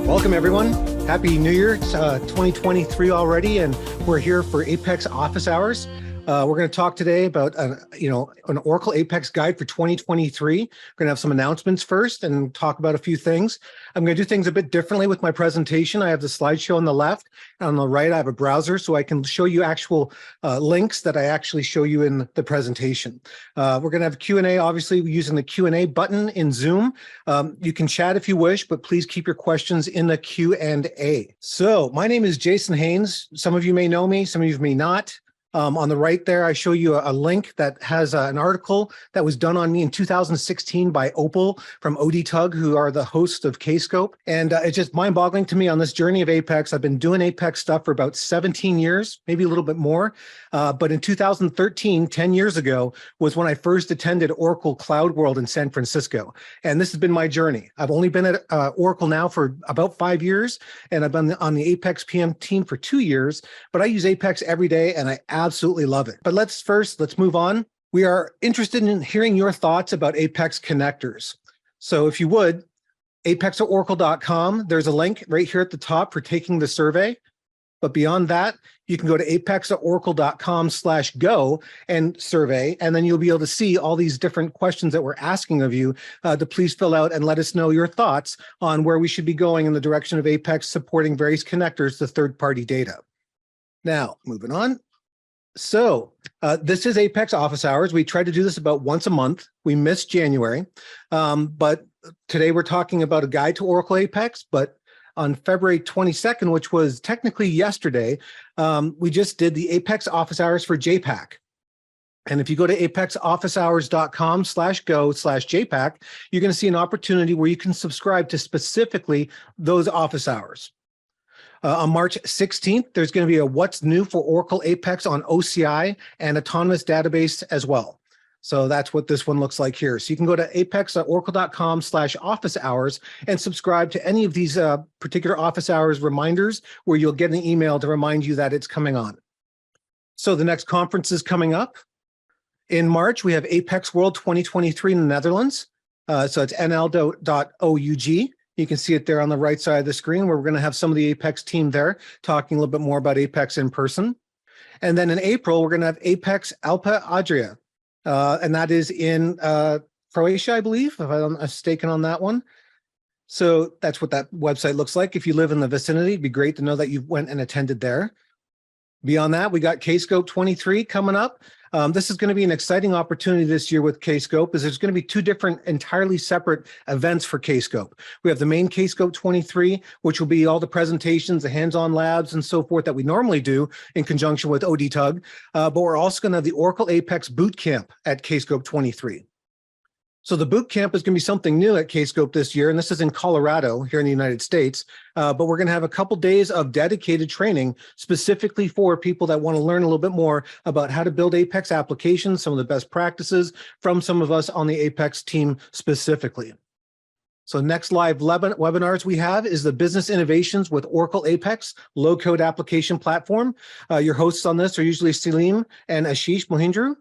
Welcome, everyone. Happy New Year. It's 2023 already, and we're here for Apex Office Hours. We're going to talk today about an Oracle Apex guide for 2023. We're going to have some announcements first and talk about a few things. I'm going to do things a bit differently with my presentation. I have the slideshow on the left, and on the right, I have a browser, so I can show you actual links that I actually show you in the presentation. We're going to have Q&A, obviously, using the Q&A button in Zoom. You can chat if you wish, but please keep your questions in the Q&A. So my name is Jason Haynes. Some of you may know me, some of you may not. On the right there, I show you a link that has an article that was done on me in 2016 by Opal from ODTUG, who are the hosts of Kscope. And it's just mind-boggling to me on this journey of Apex. I've been doing Apex stuff for about 17 years, maybe a little bit more. But in 2013, 10 years ago, was when I first attended Oracle Cloud World in San Francisco. And this has been my journey. I've only been at Oracle now for about 5 years, and I've been on the Apex PM team for 2 years. But I use Apex every day, and I absolutely love it. But let's move on. We are interested in hearing your thoughts about Apex connectors. So if you would, apex@oracle.com, there's a link right here at the top for taking the survey. But beyond that, you can go to apex@oracle.com/go and survey, and then you'll be able to see all these different questions that we're asking of you to please fill out and let us know your thoughts on where we should be going in the direction of Apex supporting various connectors to third-party data. Now, moving on. So this is Apex Office Hours. We try to do this about once a month. We missed January, but today we're talking about a guide to Oracle Apex. But on February 22nd, which was technically yesterday, we just did the Apex Office Hours for JPAC. And if you go to apexofficehours.com/go/JPAC, you're going to see an opportunity where you can subscribe to specifically those office hours. On March 16th, there's going to be a What's New for Oracle Apex on OCI and Autonomous Database as well. So that's what this one looks like here. So you can go to apex@oracle.com/office hours and subscribe to any of these particular office hours reminders, where you'll get an email to remind you that it's coming on. So the next conference is coming up. In March, we have Apex World 2023 in the Netherlands. So it's nl.oug. You can see it there on the right side of the screen, where we're going to have some of the Apex team there talking a little bit more about Apex in person. And then in April, we're going to have Apex Alpa Adria, and that is in Croatia, I believe, if I'm not mistaken on that one. So that's what that website looks like. If you live in the vicinity, it'd be great to know that you went and attended there. Beyond that, we got Kscope 23 coming up. This is going to be an exciting opportunity this year with Kscope, as there's going to be two different entirely separate events for Kscope. We have the main Kscope 23, which will be all the presentations, the hands-on labs, and so forth that we normally do in conjunction with ODTUG. But we're also going to have the Oracle Apex Bootcamp at Kscope 23. So the boot camp is going to be something new at Kscope this year, and this is in Colorado here in the United States. But we're going to have a couple days of dedicated training specifically for people that want to learn a little bit more about how to build Apex applications, some of the best practices from some of us on the Apex team specifically. So next live webinars we have is the Business Innovations with Oracle Apex Low-Code Application Platform. Your hosts on this are usually Salim and Ashish Mohindru.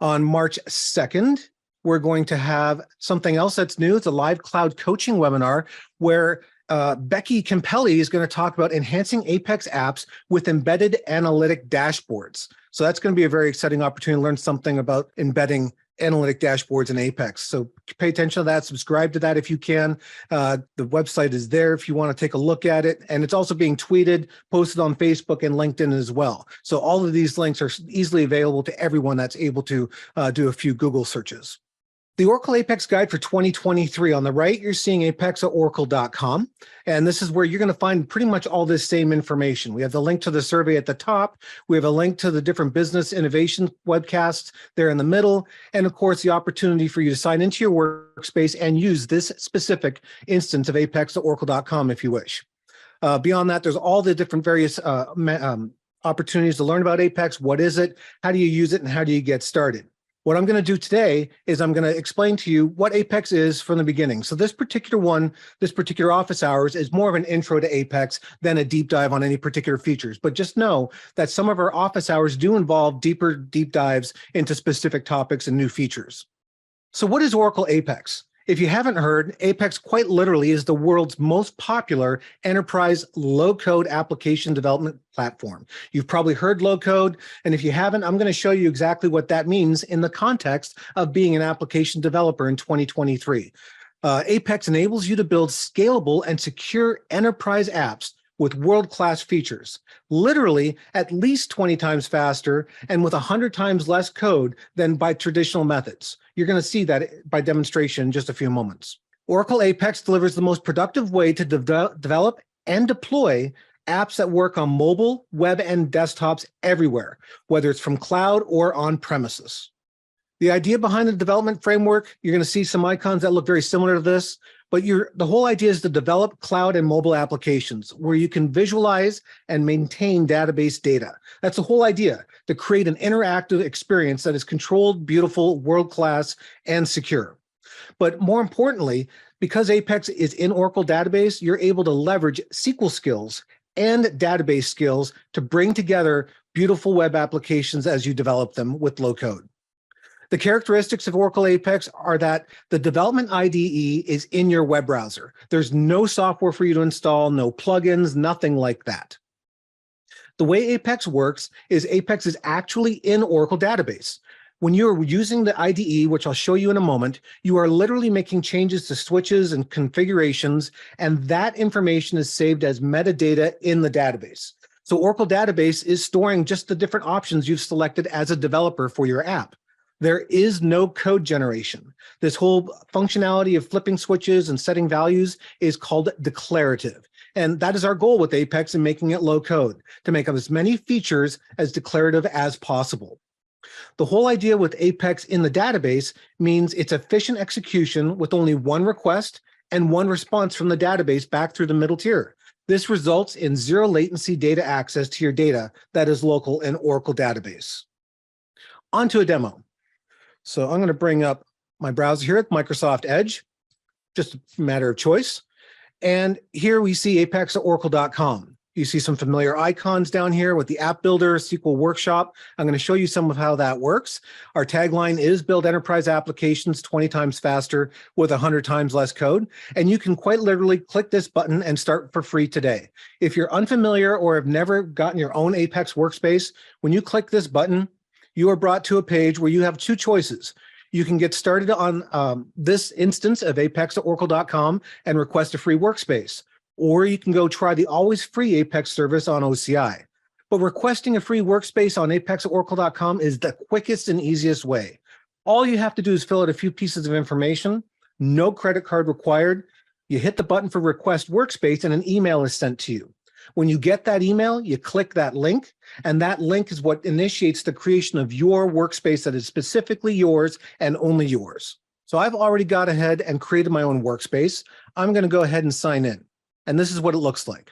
On March 2nd, we're going to have something else that's new. It's a live cloud coaching webinar where Becky Campelli is going to talk about enhancing Apex apps with embedded analytic dashboards. So that's going to be a very exciting opportunity to learn something about embedding analytic dashboards in Apex. So pay attention to that, subscribe to that if you can. The website is there if you want to take a look at it. And it's also being tweeted, posted on Facebook and LinkedIn as well. So all of these links are easily available to everyone that's able to do a few Google searches. The Oracle Apex Guide for 2023. On the right, you're seeing apex@oracle.com. And this is where you're going to find pretty much all this same information. We have the link to the survey at the top. We have a link to the different business innovation webcasts there in the middle. And of course, the opportunity for you to sign into your workspace and use this specific instance of apex@oracle.com if you wish. Beyond that, there's all the different various opportunities to learn about Apex. What is it? How do you use it? And how do you get started? What I'm going to do today is I'm going to explain to you what Apex is from the beginning. So this particular office hours is more of an intro to Apex than a deep dive on any particular features. But just know that some of our office hours do involve deep dives into specific topics and new features. So what is Oracle Apex? If you haven't heard, Apex quite literally is the world's most popular enterprise low-code application development platform. You've probably heard low-code, and if you haven't, I'm going to show you exactly what that means in the context of being an application developer in 2023. Apex enables you to build scalable and secure enterprise apps with world-class features, literally at least 20 times faster and with 100 times less code than by traditional methods. You're going to see that by demonstration in just a few moments. Oracle Apex delivers the most productive way to develop and deploy apps that work on mobile, web, and desktops everywhere, whether it's from cloud or on premises. The idea behind the development framework, you're going to see some icons that look very similar to this, but the whole idea is to develop cloud and mobile applications where you can visualize and maintain database data. That's the whole idea, to create an interactive experience that is controlled, beautiful, world-class, and secure. But more importantly, because Apex is in Oracle database, you're able to leverage SQL skills and database skills to bring together beautiful web applications as you develop them with low code. The characteristics of Oracle Apex are that the development IDE is in your web browser. There's no software for you to install, no plugins, nothing like that. The way Apex works is Apex is actually in Oracle database. When you're using the IDE, which I'll show you in a moment, you are literally making changes to switches and configurations, and that information is saved as metadata in the database. So Oracle database is storing just the different options you've selected as a developer for your app. There is no code generation. This whole functionality of flipping switches and setting values is called declarative. And that is our goal with Apex and making it low code, to make up as many features as declarative as possible. The whole idea with Apex in the database means it's efficient execution with only one request and one response from the database back through the middle tier. This results in zero latency data access to your data that is local in Oracle database. On to a demo. So I'm going to bring up my browser here at Microsoft Edge, just a matter of choice. And here we see apex.oracle.com. You see some familiar icons down here with the app builder, SQL workshop. I'm going to show you some of how that works. Our tagline is build enterprise applications 20 times faster with 100 times less code. And you can quite literally click this button and start for free today. If you're unfamiliar or have never gotten your own Apex workspace, when you click this button, you are brought to a page where you have two choices. You can get started on this instance of apex.oracle.com and request a free workspace, or you can go try the always free Apex service on OCI. But requesting a free workspace on apex.oracle.com is the quickest and easiest way. All you have to do is fill out a few pieces of information, no credit card required. You hit the button for request workspace and an email is sent to you. When you get that email, you click that link, and that link is what initiates the creation of your workspace that is specifically yours and only yours. So I've already got ahead and created my own workspace. I'm going to go ahead and sign in, and this is what it looks like.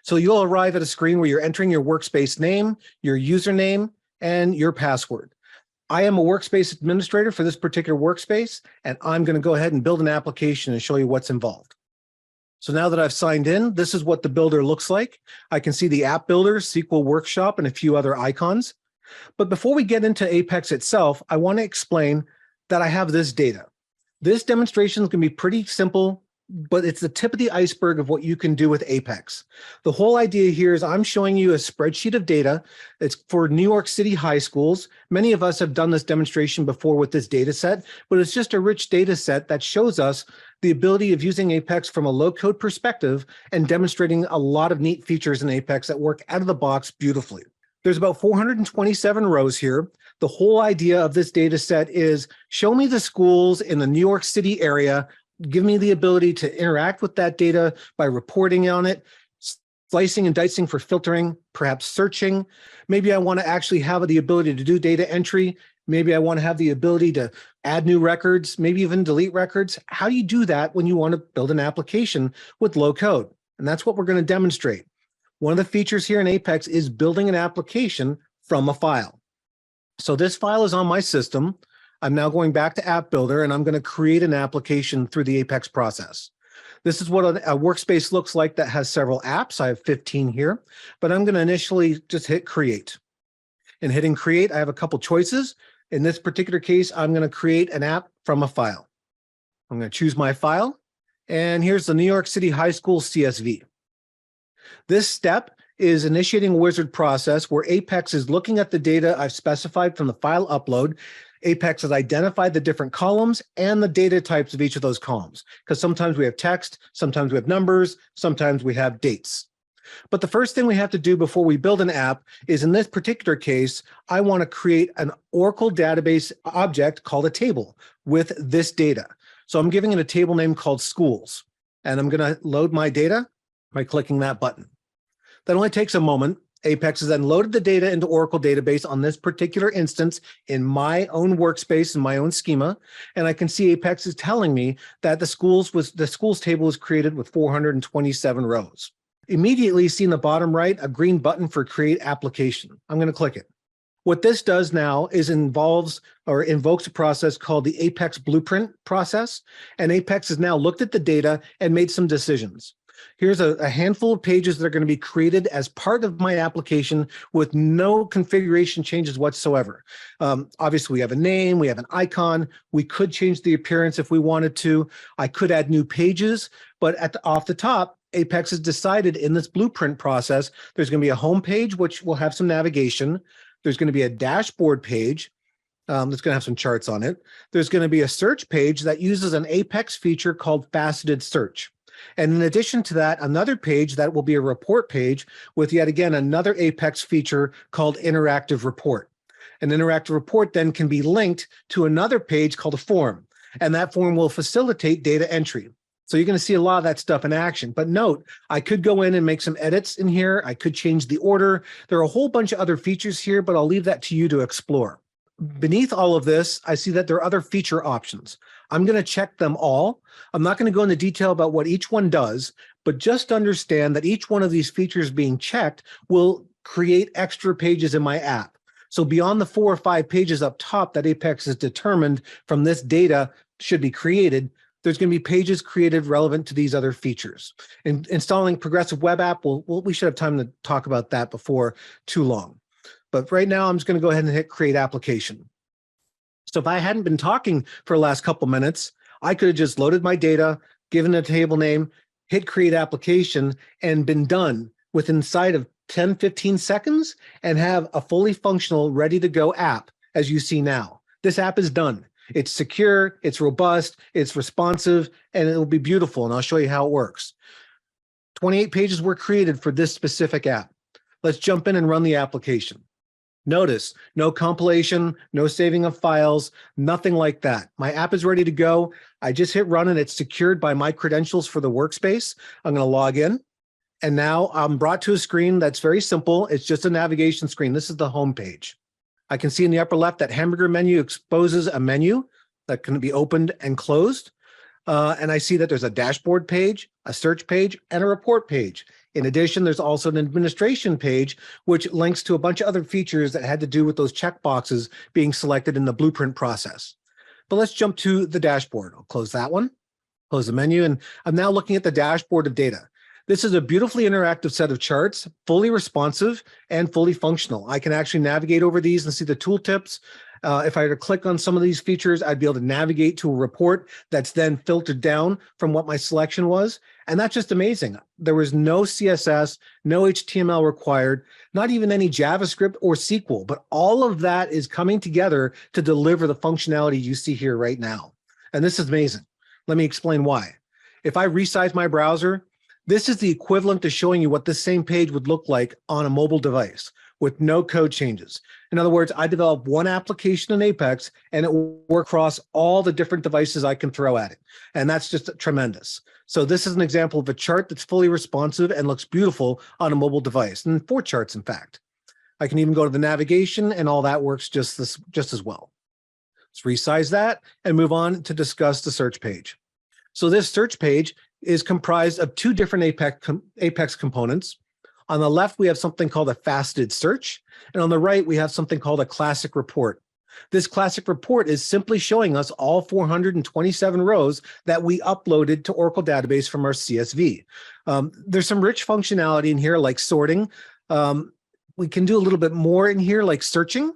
So you'll arrive at a screen where you're entering your workspace name, your username, and your password. I am a workspace administrator for this particular workspace, and I'm going to go ahead and build an application and show you what's involved. So now that I've signed in, this is what the builder looks like. I can see the app builder, SQL workshop, and a few other icons. But before we get into Apex itself, I want to explain that I have this data. This demonstration is going to be pretty simple, but it's the tip of the iceberg of what you can do with Apex. The whole idea here is I'm showing you a spreadsheet of data. It's for New York City high schools. Many of us have done this demonstration before with this data set, but it's just a rich data set that shows us the ability of using Apex from a low-code perspective and demonstrating a lot of neat features in Apex that work out of the box beautifully. There's about 427 rows here. The whole idea of this data set is show me the schools in the New York City area, give me the ability to interact with that data by reporting on it, slicing and dicing for filtering, perhaps searching. Maybe I want to actually have the ability to do data entry. Maybe I want to have the ability to add new records, maybe even delete records. How do you do that when you want to build an application with low code? And that's what we're going to demonstrate. One of the features here in Apex is building an application from a file. So this file is on my system. I'm now going back to App Builder, and I'm going to create an application through the Apex process. This is what a workspace looks like that has several apps. I have 15 here, but I'm going to initially just hit Create. In hitting Create, I have a couple choices. In this particular case, I'm going to create an app from a file. I'm going to choose my file. And here's the New York City High School CSV. This step is initiating a wizard process where Apex is looking at the data I've specified from the file upload. Apex has identified the different columns and the data types of each of those columns, because sometimes we have text, sometimes we have numbers, sometimes we have dates. But the first thing we have to do before we build an app is, in this particular case, I want to create an Oracle database object called a table with this data. So I'm giving it a table name called schools, and I'm going to load my data by clicking that button. That only takes a moment. Apex has then loaded the data into Oracle database on this particular instance in my own workspace and my own schema. And I can see Apex is telling me that the schools table was created with 427 rows. Immediately see in the bottom right, a green button for create application. I'm going to click it. What this does now is invokes a process called the Apex blueprint process. And Apex has now looked at the data and made some decisions. Here's a handful of pages that are going to be created as part of my application with no configuration changes whatsoever. Obviously, we have a name, we have an icon. We could change the appearance if we wanted to. I could add new pages, but off the top, Apex has decided in this blueprint process, there's going to be a home page, which will have some navigation. There's going to be a dashboard page that's going to have some charts on it. There's going to be a search page that uses an Apex feature called faceted search. And in addition to that, another page that will be a report page with, yet again, another Apex feature called interactive report. An interactive report then can be linked to another page called a form, and that form will facilitate data entry. So you're going to see a lot of that stuff in action. But note, I could go in and make some edits in here. I could change the order. There are a whole bunch of other features here, but I'll leave that to you to explore. Beneath all of this, I see that there are other feature options. I'm going to check them all. I'm not going to go into detail about what each one does, but just understand that each one of these features being checked will create extra pages in my app. So beyond the 4 or 5 pages up top that Apex has determined from this data should be created, there's going to be pages created relevant to these other features. And installing Progressive Web App, we should have time to talk about that before too long. But right now, I'm just going to go ahead and hit Create Application. So if I hadn't been talking for the last couple minutes, I could have just loaded my data, given a table name, hit Create Application, and been done with inside of 10, 15 seconds and have a fully functional, ready-to-go app, as you see now. This app is done. It's secure, it's robust, it's responsive, and it will be beautiful, and I'll show you how it works. 28 pages were created for this specific app. Let's jump in and run the application. Notice, no compilation, no saving of files, nothing like that. My app is ready to go. I just hit run and it's secured by my credentials for the workspace. I'm going to log in. And now I'm brought to a screen that's very simple. It's just a navigation screen. This is the home page. I can see in the upper left that hamburger menu exposes a menu that can be opened and closed. And I see that there's a dashboard page, a search page, and a report page. In addition, there's also an administration page, which links to a bunch of other features that had to do with those checkboxes being selected in the blueprint process. But let's jump to the dashboard. I'll close that one, close the menu, and I'm now looking at the dashboard of data. This is a beautifully interactive set of charts, fully responsive and fully functional. I can actually navigate over these and see the tooltips. If I were to click on some of these features, I'd be able to navigate to a report that's then filtered down from what my selection was. And that's just amazing. There was no CSS, no HTML required, not even any JavaScript or SQL, but all of that is coming together to deliver the functionality you see here right now. And this is amazing. Let me explain why. If I resize my browser, this is the equivalent to showing you what this same page would look like on a mobile device with no code changes. In other words, I developed one application in Apex and it will work across all the different devices I can throw at it. And that's just tremendous. So this is an example of a chart that's fully responsive and looks beautiful on a mobile device, and 4 charts, in fact. I can even go to the navigation and all that works just as well. Let's resize that and move on to discuss the search page. So this search page is comprised of 2 different Apex components. On the left, we have something called a faceted search, and on the right, we have something called a classic report. This classic report is simply showing us all 427 rows that we uploaded to Oracle database from our CSV. There's some rich functionality in here, like sorting. We can do a little bit more in here, like searching.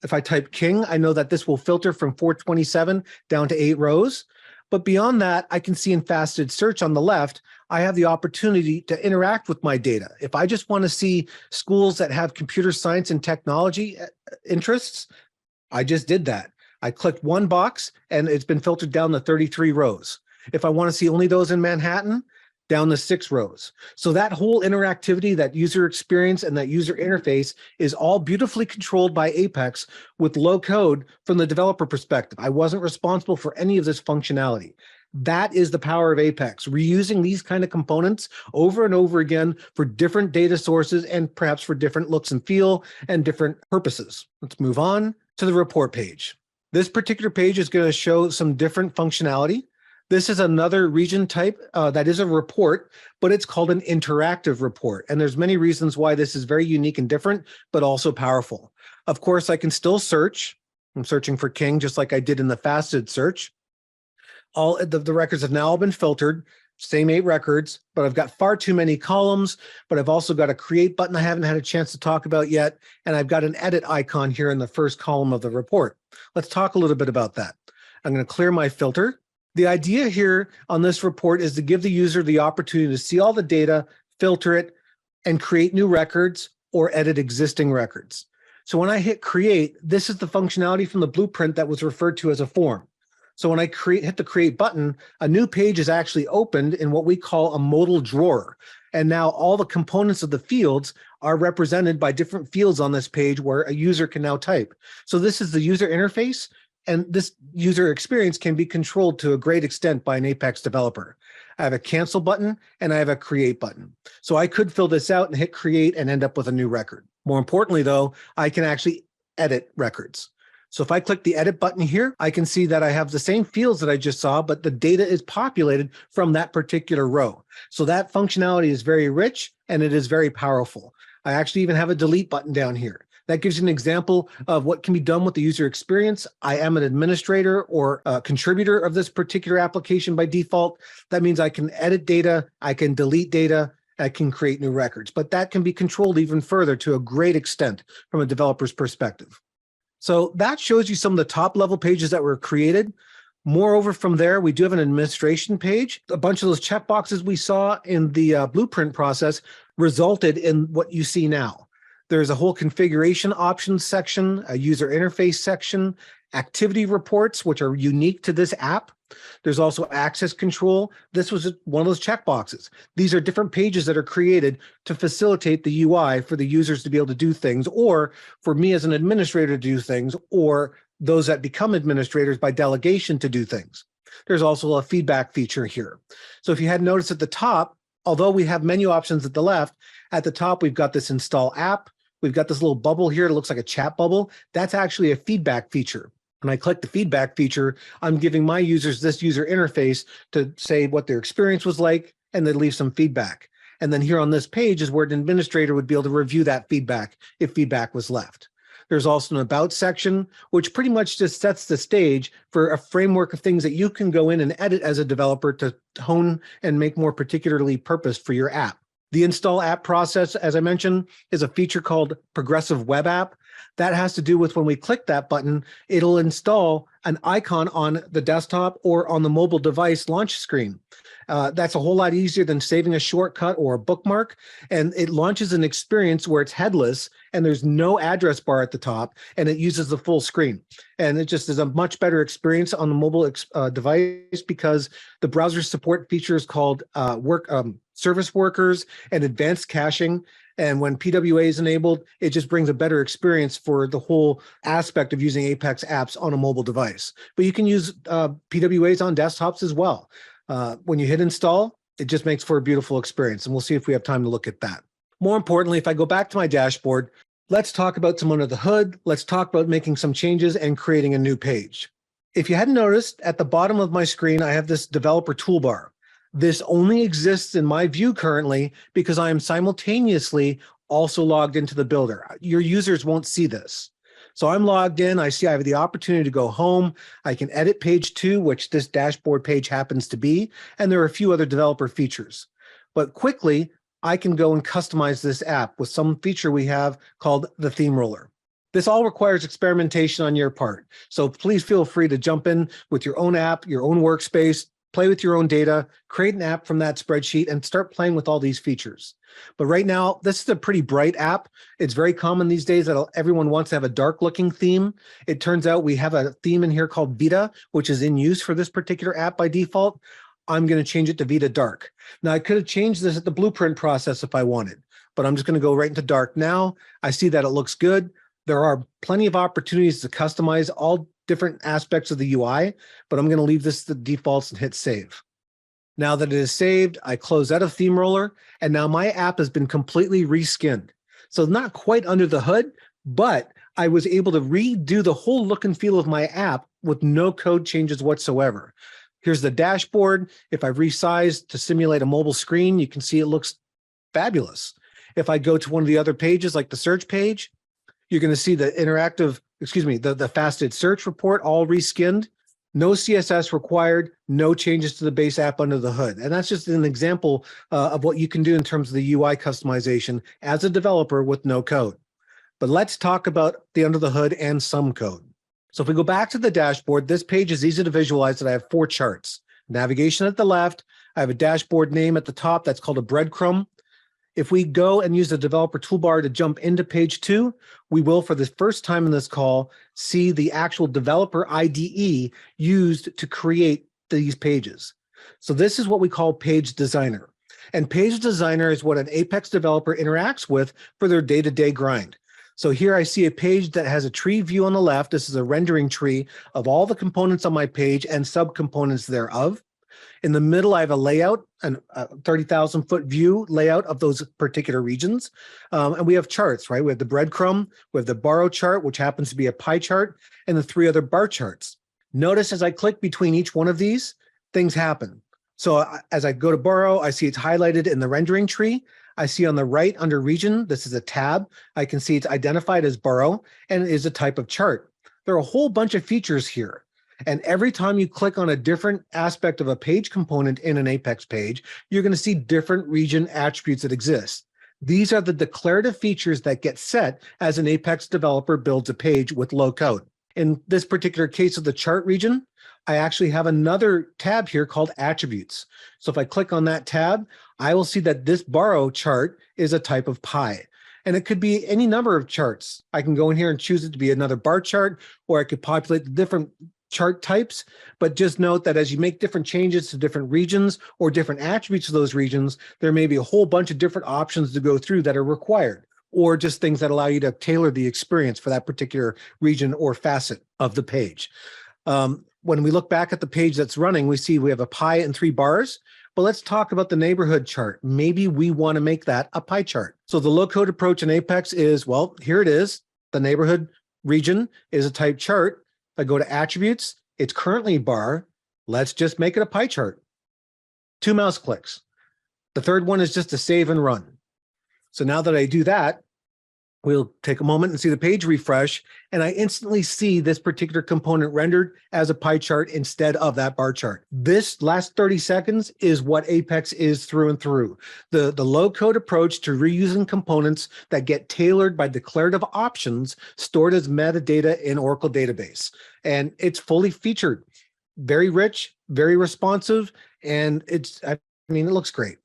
If I type King, I know that this will filter from 427 down to 8 rows. But beyond that, I can see in faceted search on the left, I have the opportunity to interact with my data. If I just want to see schools that have computer science and technology interests, I just did that. I clicked one box and it's been filtered down to 33 rows. If I want to see only those in Manhattan, down to 6 rows. So that whole interactivity, that user experience, and that user interface is all beautifully controlled by Apex with low code from the developer perspective. I wasn't responsible for any of this functionality. That is the power of Apex, reusing these kind of components over and over again for different data sources and perhaps for different looks and feel and different purposes. Let's move on to the report page. This particular page is going to show some different functionality. This is another region type that is a report, but it's called an interactive report. And there's many reasons why this is very unique and different, but also powerful. Of course, I can still search. I'm searching for King, just like I did in the faceted search. All the records have now all been filtered, same 8 records, but I've got far too many columns, but I've also got a create button I haven't had a chance to talk about yet. And I've got an edit icon here in the first column of the report. Let's talk a little bit about that. I'm going to clear my filter. The idea here on this report is to give the user the opportunity to see all the data, filter it, and create new records or edit existing records. So when I hit create, this is the functionality from the blueprint that was referred to as a form. So when I hit the create button, a new page is actually opened in what we call a modal drawer. And now all the components of the fields are represented by different fields on this page where a user can now type. So this is the user interface. And this user experience can be controlled to a great extent by an Apex developer. I have a cancel button and I have a create button. So I could fill this out and hit create and end up with a new record. More importantly, though, I can actually edit records. So if I click the edit button here, I can see that I have the same fields that I just saw, but the data is populated from that particular row. So that functionality is very rich and it is very powerful. I actually even have a delete button down here. That gives you an example of what can be done with the user experience. I am an administrator or a contributor of this particular application by default. That means I can edit data, I can delete data, I can create new records, but that can be controlled even further to a great extent from a developer's perspective. So that shows you some of the top level pages that were created. Moreover, from there, we do have an administration page. A bunch of those checkboxes we saw in the blueprint process resulted in what you see now. There's a whole configuration options section, a user interface section, activity reports, which are unique to this app. There's also access control. This was one of those checkboxes. These are different pages that are created to facilitate the UI for the users to be able to do things, or for me as an administrator to do things, or those that become administrators by delegation to do things. There's also a feedback feature here. So if you had noticed at the top, although we have menu options at the left, at the top, we've got this install app. We've got this little bubble here. It looks like a chat bubble. That's actually a feedback feature. When I click the feedback feature, I'm giving my users this user interface to say what their experience was like and then leave some feedback. And then here on this page is where an administrator would be able to review that feedback if feedback was left. There's also an about section, which pretty much just sets the stage for a framework of things that you can go in and edit as a developer to hone and make more particularly purposed for your app. The install app process, as I mentioned, is a feature called Progressive Web App. That has to do with when we click that button, it'll install an icon on the desktop or on the mobile device launch screen. That's a whole lot easier than saving a shortcut or a bookmark. And it launches an experience where it's headless and there's no address bar at the top, and it uses the full screen. And it just is a much better experience on the mobile device because the browser support features called service workers and advanced caching. And when PWA is enabled, it just brings a better experience for the whole aspect of using Apex apps on a mobile device. But you can use PWAs on desktops as well. When you hit install, it just makes for a beautiful experience. And we'll see if we have time to look at that. More importantly, if I go back to my dashboard, let's talk about some under the hood. Let's talk about making some changes and creating a new page. If you hadn't noticed, at the bottom of my screen, I have this developer toolbar. This only exists in my view currently because I am simultaneously also logged into the builder. Your users won't see this. So I'm logged in. I see I have the opportunity to go home. I can edit page 2, which this dashboard page happens to be. And there are a few other developer features. But quickly, I can go and customize this app with some feature we have called the theme roller. This all requires experimentation on your part. So please feel free to jump in with your own app, your own workspace, play with your own data, create an app from that spreadsheet, and start playing with all these features. But right now, this is a pretty bright app. It's very common these days that everyone wants to have a dark looking theme. It turns out we have a theme in here called Vita, which is in use for this particular app by default. I'm going to change it to Vita Dark. Now, I could have changed this at the blueprint process if I wanted, but I'm just going to go right into dark now. I see that it looks good. There are plenty of opportunities to customize all different aspects of the UI, but I'm going to leave this to the defaults and hit save. Now that it is saved, I close out of Theme Roller, and now my app has been completely reskinned. So not quite under the hood, but I was able to redo the whole look and feel of my app with no code changes whatsoever. Here's the dashboard. If I resize to simulate a mobile screen, you can see it looks fabulous. If I go to one of the other pages, like the search page, you're going to see the the faceted search report all reskinned. No CSS required, no changes to the base app under the hood. And that's just an example of what you can do in terms of the UI customization as a developer with no code. But let's talk about the under the hood and some code. So if we go back to the dashboard, this page is easy to visualize that I have 4 charts. Navigation at the left, I have a dashboard name at the top that's called a breadcrumb. If we go and use the developer toolbar to jump into page 2, we will, for the first time in this call, see the actual developer IDE used to create these pages. So this is what we call Page Designer. And Page Designer is what an Apex developer interacts with for their day-to-day grind. So here I see a page that has a tree view on the left. This is a rendering tree of all the components on my page and subcomponents thereof. In the middle, I have a layout, a 30,000-foot view layout of those particular regions. And we have charts, right? We have the breadcrumb, we have the borrow chart, which happens to be a pie chart, and the 3 other bar charts. Notice as I click between each one of these, things happen. So as I go to borrow, I see it's highlighted in the rendering tree. I see on the right under region, this is a tab. I can see it's identified as borrow, and it is a type of chart. There are a whole bunch of features here. And every time you click on a different aspect of a page component in an Apex page, you're going to see different region attributes that exist. These are the declarative features that get set as an Apex developer builds a page with low code. In this particular case of the chart region, I actually have another tab here called attributes. So if I click on that tab, I will see that this borrow chart is a type of pie. And it could be any number of charts. I can go in here and choose it to be another bar chart, or I could populate the different chart types, but just note that as you make different changes to different regions or different attributes of those regions, there may be a whole bunch of different options to go through that are required, or just things that allow you to tailor the experience for that particular region or facet of the page. When we look back at the page that's running, we see we have a pie and 3 bars, but let's talk about the neighborhood chart. Maybe we want to make that a pie chart. So the low code approach in Apex is, well, here it is. The neighborhood region is a type chart. I go to attributes, it's currently bar. Let's just make it a pie chart. 2 mouse clicks. The third one is just to save and run. So now that I do that, we'll take a moment and see the page refresh, and I instantly see this particular component rendered as a pie chart instead of that bar chart. This last 30 seconds is what Apex is through and through. The low-code approach to reusing components that get tailored by declarative options stored as metadata in Oracle database. And it's fully featured, very rich, very responsive, and it looks great.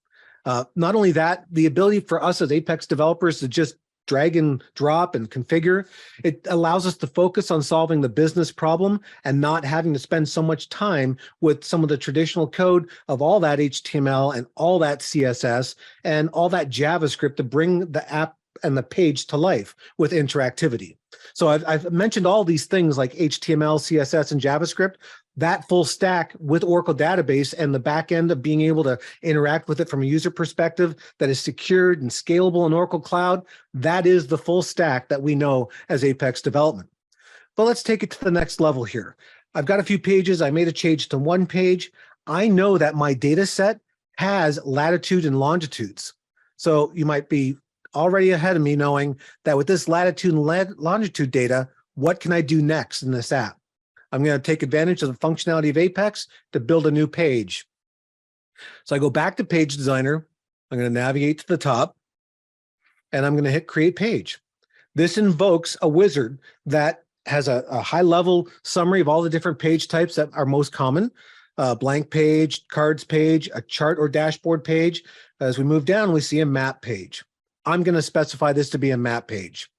Not only that, the ability for us as Apex developers to just drag and drop and configure, it allows us to focus on solving the business problem and not having to spend so much time with some of the traditional code of all that HTML and all that CSS and all that JavaScript to bring the app and the page to life with interactivity. So I've mentioned all these things like HTML, CSS, and JavaScript. That full stack with Oracle database and the back end of being able to interact with it from a user perspective that is secured and scalable in Oracle Cloud, that is the full stack that we know as Apex development. But let's take it to the next level here. I've got a few pages. I made a change to one page. I know that my data set has latitude and longitudes. So you might be already ahead of me knowing that with this latitude and longitude data, what can I do next in this app? I'm going to take advantage of the functionality of Apex to build a new page. So I go back to Page Designer. I'm going to navigate to the top, and I'm going to hit Create Page. This invokes a wizard that has a high-level summary of all the different page types that are most common. Blank page, cards page, a chart or dashboard page. As we move down, we see a map page. I'm going to specify this to be a map page.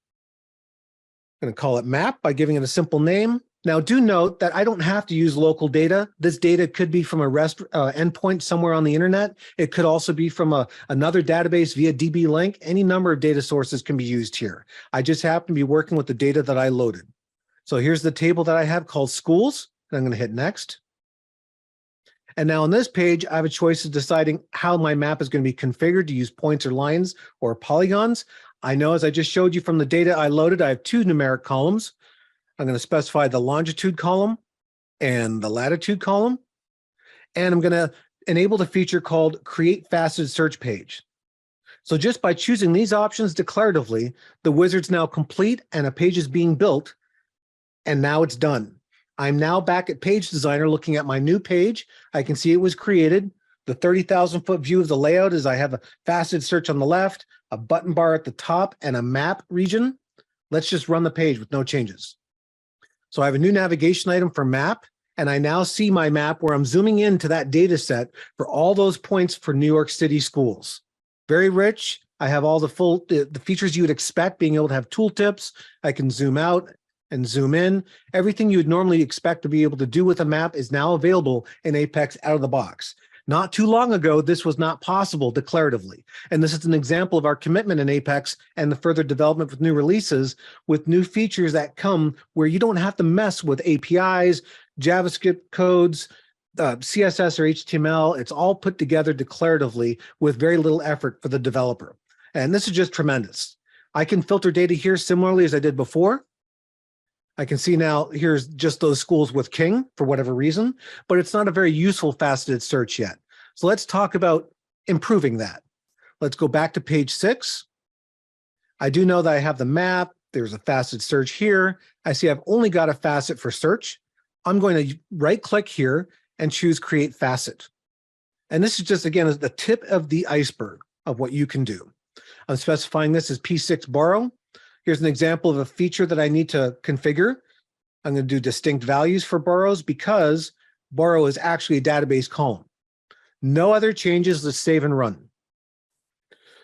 I'm going to call it map by giving it a simple name. Now, do note that I don't have to use local data. This data could be from a REST endpoint somewhere on the internet. It could also be from another database via DB link. Any number of data sources can be used here. I just happen to be working with the data that I loaded. So here's the table that I have called schools, and I'm going to hit next. And now on this page, I have a choice of deciding how my map is going to be configured to use points or lines or polygons. I know, as I just showed you from the data I loaded, I have two numeric columns. I'm going to specify the longitude column and the latitude column. And I'm going to enable the feature called Create Faceted Search Page. So just by choosing these options declaratively, the wizard's now complete and a page is being built. And now it's done. I'm now back at Page Designer looking at my new page. I can see it was created. The 30,000-foot view of the layout is I have a faceted search on the left, a button bar at the top, and a map region. Let's just run the page with no changes. So I have a new navigation item for map, and I now see my map where I'm zooming into that data set for all those points for New York City schools. Very rich. I have all the features you would expect, being able to have tooltips. I can zoom out and zoom in. Everything you would normally expect to be able to do with a map is now available in Apex out of the box. Not too long ago, this was not possible declaratively. And this is an example of our commitment in Apex and the further development with new releases, with new features that come where you don't have to mess with APIs, JavaScript codes, CSS or HTML. It's all put together declaratively with very little effort for the developer. And this is just tremendous. I can filter data here similarly as I did before. I can see now here's just those schools with King for whatever reason, but it's not a very useful faceted search yet. So let's talk about improving that. Let's go back to page 6. I do know that I have the map. There's a faceted search here. I see I've only got a facet for search. I'm going to right click here and choose Create Facet. And this is just, again, the tip of the iceberg of what you can do. I'm specifying this as P6 borrow. Here's an example of a feature that I need to configure. I'm going to do distinct values for borrows because borrow is actually a database column. No other changes. Let's save and run.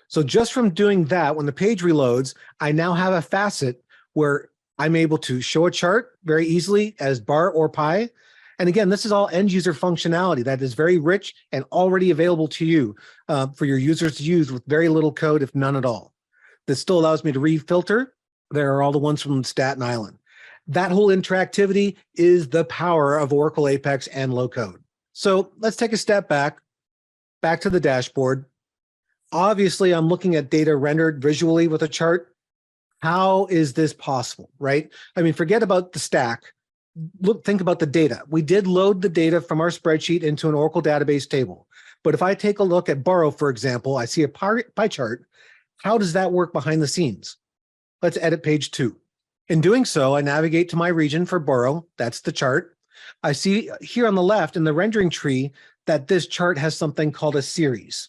So just from doing that, when the page reloads, I now have a facet where I'm able to show a chart very easily as bar or pie. And again, this is all end user functionality that is very rich and already available to you for your users to use with very little code, if none at all. This still allows me to refilter. There are all the ones from Staten Island. That whole interactivity is the power of Oracle Apex and low code. So let's take a step back to the dashboard. Obviously, I'm looking at data rendered visually with a chart. How is this possible, right? I mean, forget about the stack. Think about the data. We did load the data from our spreadsheet into an Oracle database table. But if I take a look at borrow, for example, I see a pie chart. How does that work behind the scenes? Let's edit page 2. In doing so, I navigate to my region for borrow. That's the chart. I see here on the left in the rendering tree that this chart has something called a series.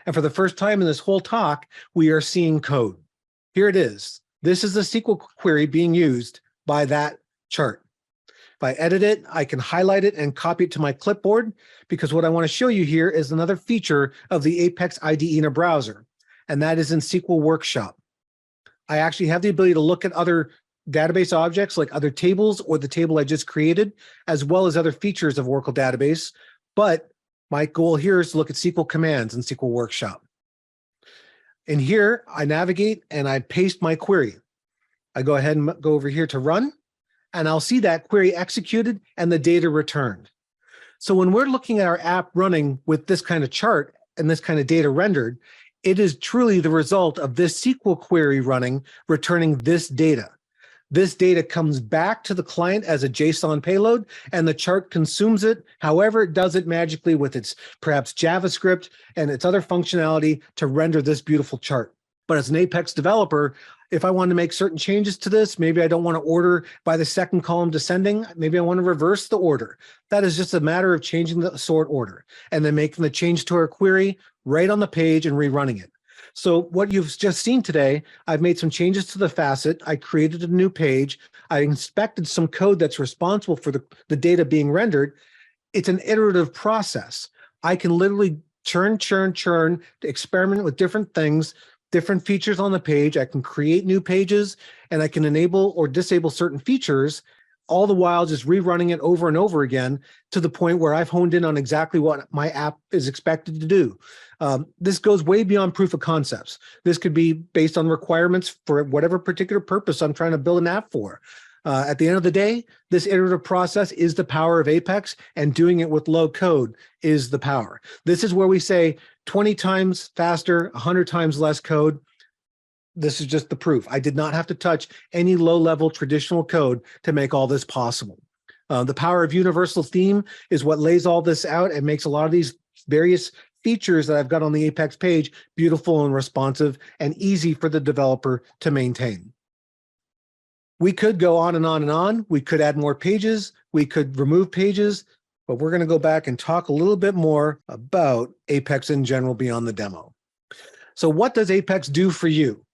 And for the first time in this whole talk, we are seeing code. Here it is. This is the SQL query being used by that chart. If I edit it, I can highlight it and copy it to my clipboard, because what I want to show you here is another feature of the Apex IDE in a browser, and that is in SQL Workshop. I actually have the ability to look at other database objects like other tables or the table I just created, as well as other features of Oracle Database. But my goal here is to look at SQL commands in SQL Workshop. In here, I navigate and I paste my query. I go ahead and go over here to run, and I'll see that query executed and the data returned. So when we're looking at our app running with this kind of chart and this kind of data rendered, it is truly the result of this SQL query running, returning this data. This data comes back to the client as a JSON payload, and the chart consumes it. However, it does it magically with its perhaps JavaScript and its other functionality to render this beautiful chart. But as an Apex developer, if I want to make certain changes to this, maybe I don't want to order by the second column descending, maybe I want to reverse the order. That is just a matter of changing the sort order and then making the change to our query right on the page and rerunning it. So what you've just seen today, I've made some changes to the facet. I created a new page. I inspected some code that's responsible for the data being rendered. It's an iterative process. I can literally churn, experiment with different things, different features on the page. I can create new pages, and I can enable or disable certain features, all the while just rerunning it over and over again to the point where I've honed in on exactly what my app is expected to do. This goes way beyond proof of concepts. This could be based on requirements for whatever particular purpose I'm trying to build an app for. At the end of the day, this iterative process is the power of Apex, and doing it with low code is the power. This is where we say 20 times faster, 100 times less code. This is just the proof. I did not have to touch any low-level traditional code to make all this possible. The power of universal theme is what lays all this out and makes a lot of these various features that I've got on the Apex page beautiful and responsive and easy for the developer to maintain. We could go on and on and on. We could add more pages. We could remove pages, but we're going to go back and talk a little bit more about Apex in general beyond the demo. So what does Apex do for you,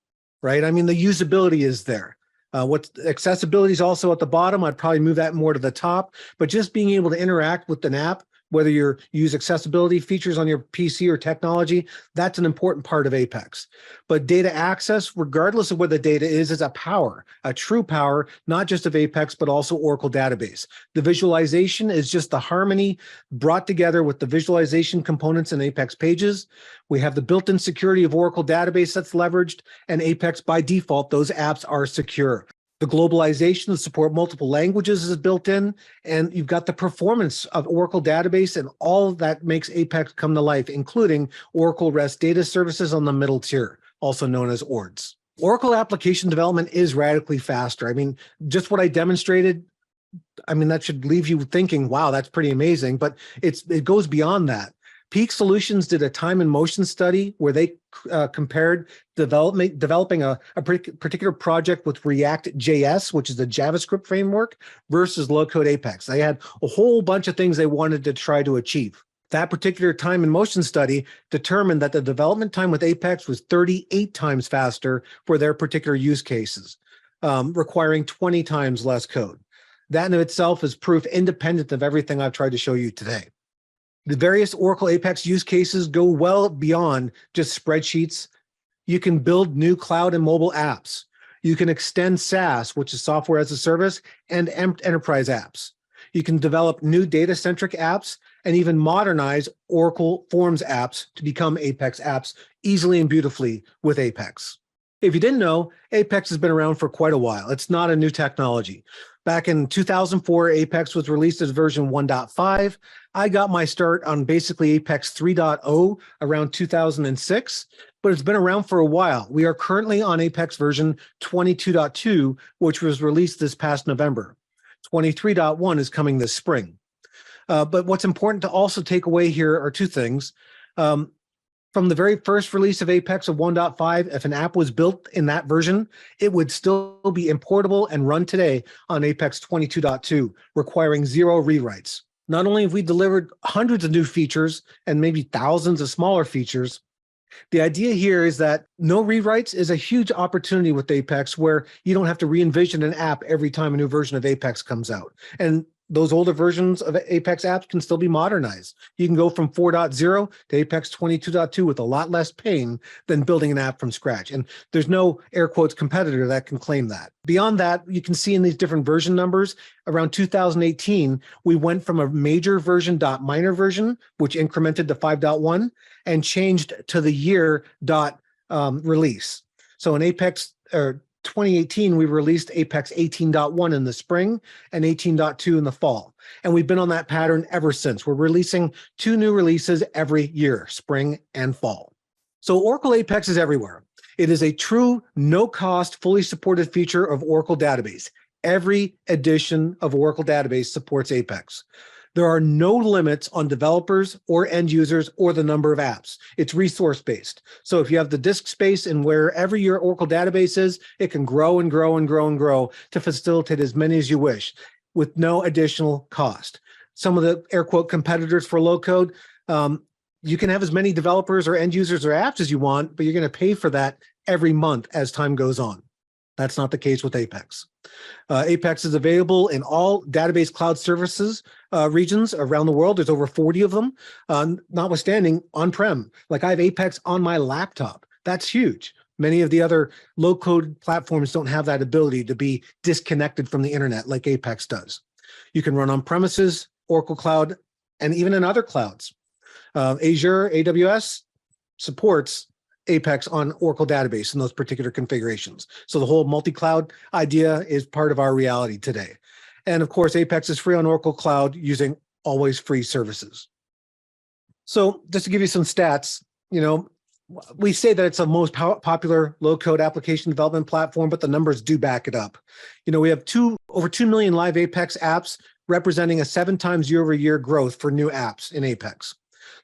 right? I mean, the usability is there. What accessibility is also at the bottom. I'd probably move that more to the top, but just being able to interact with an app, whether you use accessibility features on your PC or technology, that's an important part of Apex. But data access, regardless of where the data is a power, a true power, not just of Apex, but also Oracle database. The visualization is just the harmony brought together with the visualization components in Apex pages. We have the built-in security of Oracle database that's leveraged, and Apex by default, those apps are secure. The globalization to support multiple languages is built in, and you've got the performance of Oracle database and all that makes Apex come to life, including Oracle REST data services on the middle tier, also known as ORDs. Oracle application development is radically faster. I mean, just what I demonstrated, I mean, that should leave you thinking, wow, that's pretty amazing, but it goes beyond that. Peak Solutions did a time and motion study where they compared developing a particular project with React.js, which is the JavaScript framework, versus low-code Apex. They had a whole bunch of things they wanted to try to achieve. That particular time and motion study determined that the development time with Apex was 38 times faster for their particular use cases, requiring 20 times less code. That in itself is proof independent of everything I've tried to show you today. The various Oracle Apex use cases go well beyond just spreadsheets. You can build new cloud and mobile apps. You can extend SaaS, which is software as a service, and enterprise apps. You can develop new data-centric apps and even modernize Oracle Forms apps to become Apex apps easily and beautifully with Apex. If you didn't know, Apex has been around for quite a while. It's not a new technology. Back in 2004, Apex was released as version 1.5. I got my start on basically Apex 3.0 around 2006, but it's been around for a while. We are currently on Apex version 22.2, which was released this past November. 23.1 is coming this spring. But what's important to also take away here are two things. From the very first release of Apex of 1.5, if an app was built in that version, it would still be importable and run today on Apex 22.2, requiring 0 rewrites. Not only have we delivered hundreds of new features and maybe thousands of smaller features, the idea here is that no rewrites is a huge opportunity with Apex where you don't have to re-envision an app every time a new version of Apex comes out. And those older versions of Apex apps can still be modernized. You can go from 4.0 to Apex 22.2 with a lot less pain than building an app from scratch. And there's no air quotes competitor that can claim that. Beyond that, you can see in these different version numbers, around 2018, we went from a major version dot minor version, which incremented to 5.1 and changed to the year dot release. So in Apex 2018, we released Apex 18.1 in the spring and 18.2 in the fall. And we've been on that pattern ever since. We're releasing 2 new releases every year, spring and fall. So Oracle Apex is everywhere. It is a true no-cost, fully supported feature of Oracle database. Every edition of Oracle database supports Apex. There are no limits on developers or end users or the number of apps. It's resource-based. So if you have the disk space and wherever your Oracle database is, it can grow and grow and grow and grow to facilitate as many as you wish with no additional cost. Some of the air quote competitors for low code, You can have as many developers or end users or apps as you want, but you're going to pay for that every month as time goes on. That's not the case with Apex. Apex is available in all database cloud services regions around the world. There's over 40 of them, notwithstanding on-prem. Like I have Apex on my laptop. That's huge. Many of the other low-code platforms don't have that ability to be disconnected from the internet like Apex does. You can run on premises, Oracle Cloud, and even in other clouds. Azure, AWS supports Apex on Oracle database in those particular configurations. So the whole multi-cloud idea is part of our reality today. And of course, Apex is free on Oracle Cloud using always free services. So just to give you some stats, we say that it's the most popular low-code application development platform, but the numbers do back it up. We have over 2 million live Apex apps, representing a 7 times year-over-year growth for new apps in Apex.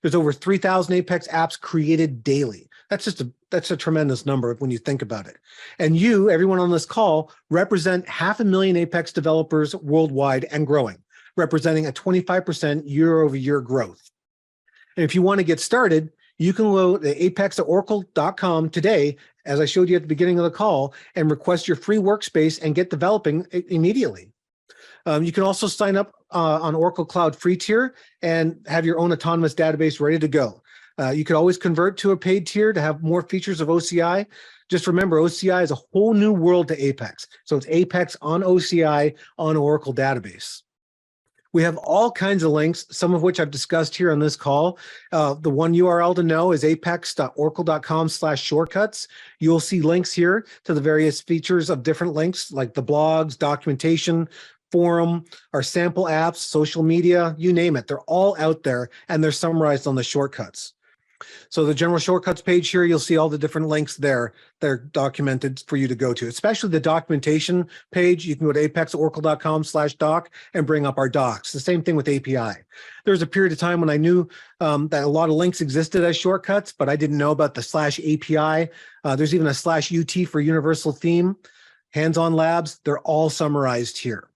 There's over 3,000 Apex apps created daily. That's a tremendous number when you think about it. And you, everyone on this call, represent 500,000 Apex developers worldwide and growing, representing a 25% year-over-year growth. And if you want to get started, you can go to apex.oracle.com today, as I showed you at the beginning of the call, and request your free workspace and get developing immediately. You can also sign up on Oracle Cloud free tier and have your own autonomous database ready to go. You could always convert to a paid tier to have more features of OCI. Just remember, OCI is a whole new world to Apex. So it's Apex on OCI on Oracle database. We have all kinds of links, some of which I've discussed here on this call. The one URL to know is apex.oracle.com/shortcuts. You'll see links here to the various features of different links like the blogs, documentation, forum, our sample apps, social media, you name it. They're all out there and they're summarized on the shortcuts. So the general shortcuts page here, you'll see all the different links there. They're documented for you to go to, especially the documentation page. You can go to apex.oracle.com/doc and bring up our docs. The same thing with API. There was a period of time when I knew that a lot of links existed as shortcuts, but I didn't know about the /API. There's even a /UT for universal theme, hands-on labs. They're all summarized here.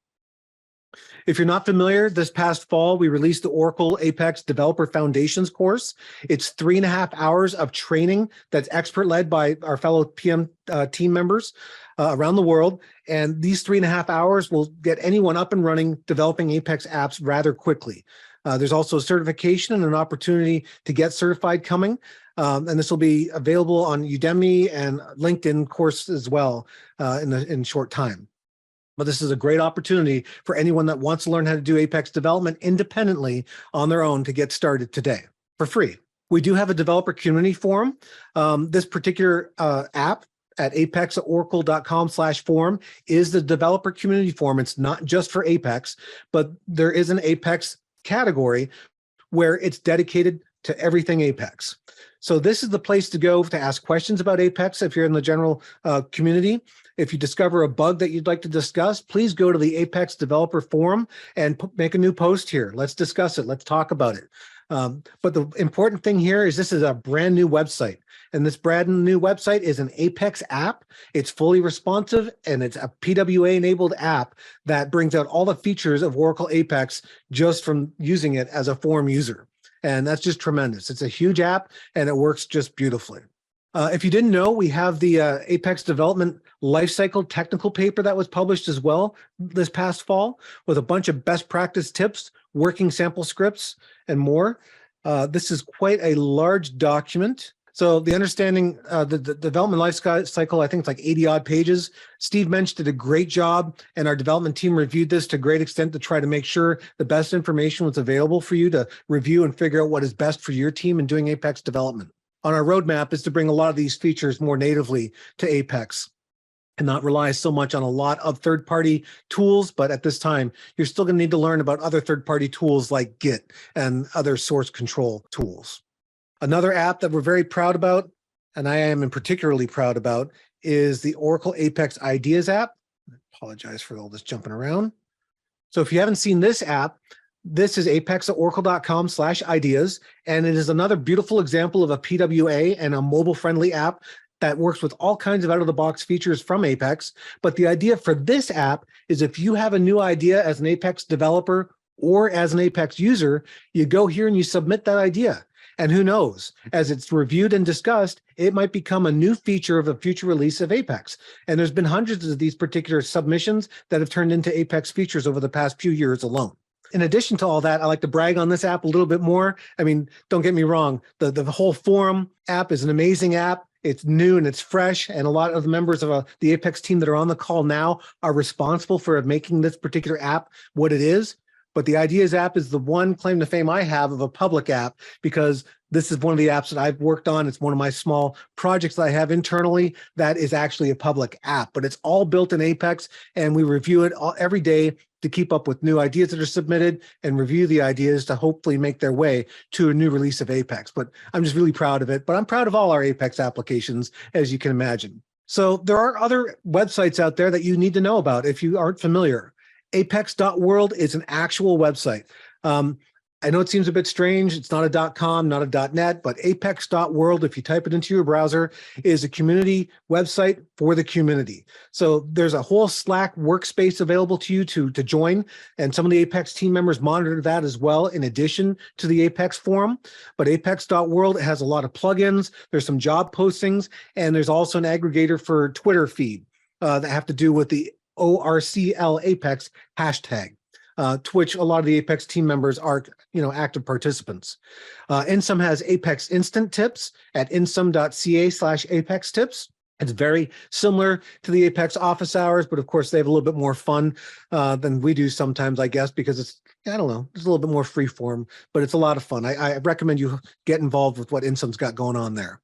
If you're not familiar, this past fall, we released the Oracle Apex Developer Foundations course. It's 3.5 hours of training that's expert-led by our fellow PM team members around the world. And these 3.5 hours will get anyone up and running developing Apex apps rather quickly. There's also a certification and an opportunity to get certified coming. And this will be available on Udemy and LinkedIn course as well in short time. But this is a great opportunity for anyone that wants to learn how to do Apex development independently on their own to get started today for free. We do have a developer community forum. This particular app at apex.oracle.com/forum is the developer community forum. It's not just for Apex, but there is an Apex category where it's dedicated to everything Apex. So this is the place to go to ask questions about Apex if you're in the general community. If you discover a bug that you'd like to discuss, please go to the Apex Developer Forum and make a new post here. Let's discuss it. Let's talk about it. But the important thing here is this is a brand new website. And this brand new website is an Apex app. It's fully responsive and it's a PWA-enabled app that brings out all the features of Oracle Apex just from using it as a forum user. And that's just tremendous. It's a huge app and it works just beautifully. If you didn't know, we have the Apex Development Lifecycle technical paper that was published as well this past fall with a bunch of best practice tips, working sample scripts, and more. This is quite a large document. So the understanding, the development life cycle, I think it's like 80 odd pages. Steve Mensch did a great job and our development team reviewed this to a great extent to try to make sure the best information was available for you to review and figure out what is best for your team in doing Apex development. On our roadmap is to bring a lot of these features more natively to Apex and not rely so much on a lot of third-party tools. But at this time, you're still going to need to learn about other third-party tools like Git and other source control tools. Another app that we're very proud about, and I am particularly proud about, is the Oracle Apex Ideas app. I apologize for all this jumping around. So if you haven't seen this app, this is apex.oracle.com/ideas, and it is another beautiful example of a PWA and a mobile-friendly app that works with all kinds of out-of-the-box features from Apex. But the idea for this app is if you have a new idea as an Apex developer or as an Apex user, you go here and you submit that idea. And who knows, as it's reviewed and discussed, it might become a new feature of a future release of Apex. And there's been hundreds of these particular submissions that have turned into Apex features over the past few years alone. In addition to all that, I like to brag on this app a little bit more. I mean, don't get me wrong. The whole forum app is an amazing app. It's new and it's fresh. And a lot of the members of the Apex team that are on the call now are responsible for making this particular app what it is. But the Ideas app is the one claim to fame I have of a public app, because this is one of the apps that I've worked on. It's one of my small projects that I have internally that is actually a public app, but it's all built in Apex, and we review it every day to keep up with new ideas that are submitted and review the ideas to hopefully make their way to a new release of Apex. But I'm just really proud of it. But I'm proud of all our Apex applications, as you can imagine. So there are other websites out there that you need to know about if you aren't familiar. Apex.world is an actual website. I know it seems a bit strange. It's not a .com, not a .net, but apex.world, if you type it into your browser, is a community website for the community. So there's a whole Slack workspace available to you to join, and some of the Apex team members monitor that as well, in addition to the Apex forum. But apex.world has a lot of plugins. There's some job postings, and there's also an aggregator for Twitter feed that have to do with the ORCL Apex hashtag. To which a lot of the Apex team members are, active participants. Insum has Apex Instant Tips at insum.ca/Apex Tips. It's very similar to the Apex office hours, but of course they have a little bit more fun than we do sometimes, I guess, because it's a little bit more free form, but it's a lot of fun. I recommend you get involved with what Insum's got going on there.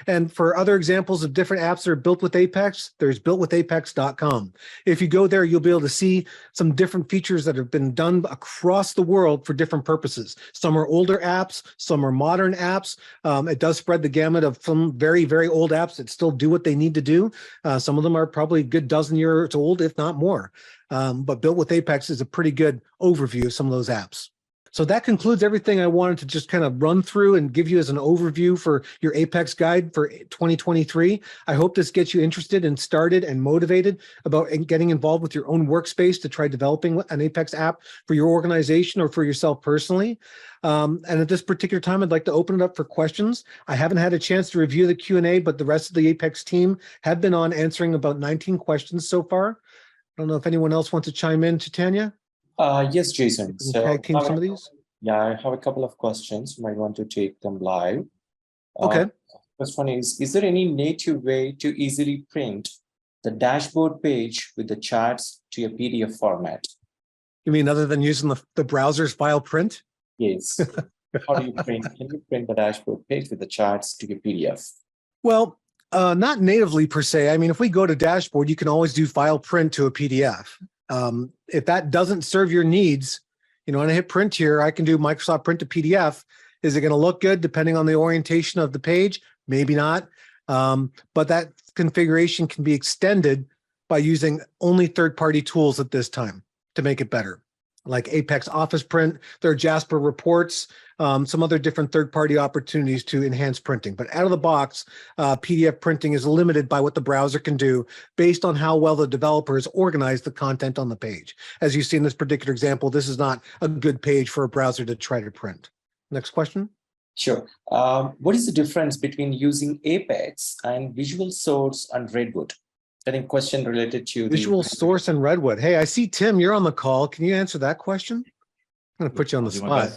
And for other examples of different apps that are built with Apex, there's builtwithapex.com. If you go there, you'll be able to see some different features that have been done across the world for different purposes. Some are older apps, some are modern apps. It does spread the gamut of some very, very old apps that still do what they need to do. Some of them are probably a good dozen years old, if not more. But Built with Apex is a pretty good overview of some of those apps. So that concludes everything I wanted to just kind of run through and give you as an overview for your Apex guide for 2023. I hope this gets you interested and started and motivated about getting involved with your own workspace to try developing an Apex app for your organization or for yourself personally. And at this particular time, I'd like to open it up for questions. I haven't had a chance to review the Q&A, but the rest of the Apex team have been on answering about 19 questions so far. I don't know if anyone else wants to chime in, Titania? Yes, Jason. So tag team some of these? Yeah, I have a couple of questions. You might want to take them live. Okay. First one is there any native way to easily print the dashboard page with the charts to a PDF format? You mean other than using the browser's file print? Yes. How do you print? Can you print the dashboard page with the charts to a PDF? Well, not natively per se. I mean, if we go to dashboard, you can always do file print to a PDF. If that doesn't serve your needs, when I hit print here, I can do Microsoft Print to PDF. Is it going to look good depending on the orientation of the page? Maybe not. But that configuration can be extended by using only third-party tools at this time to make it better, like Apex Office Print, there are Jasper reports, some other different third-party opportunities to enhance printing. But out of the box, PDF printing is limited by what the browser can do based on how well the developers organize the content on the page. As you see in this particular example, this is not a good page for a browser to try to print. Next question. Sure. What is the difference between using Apex and Visual Source and Redwood? I think question related to Visual Source and Redwood. Hey, I see Tim, you're on the call. Can you answer that question? I'm going to put you on the spot.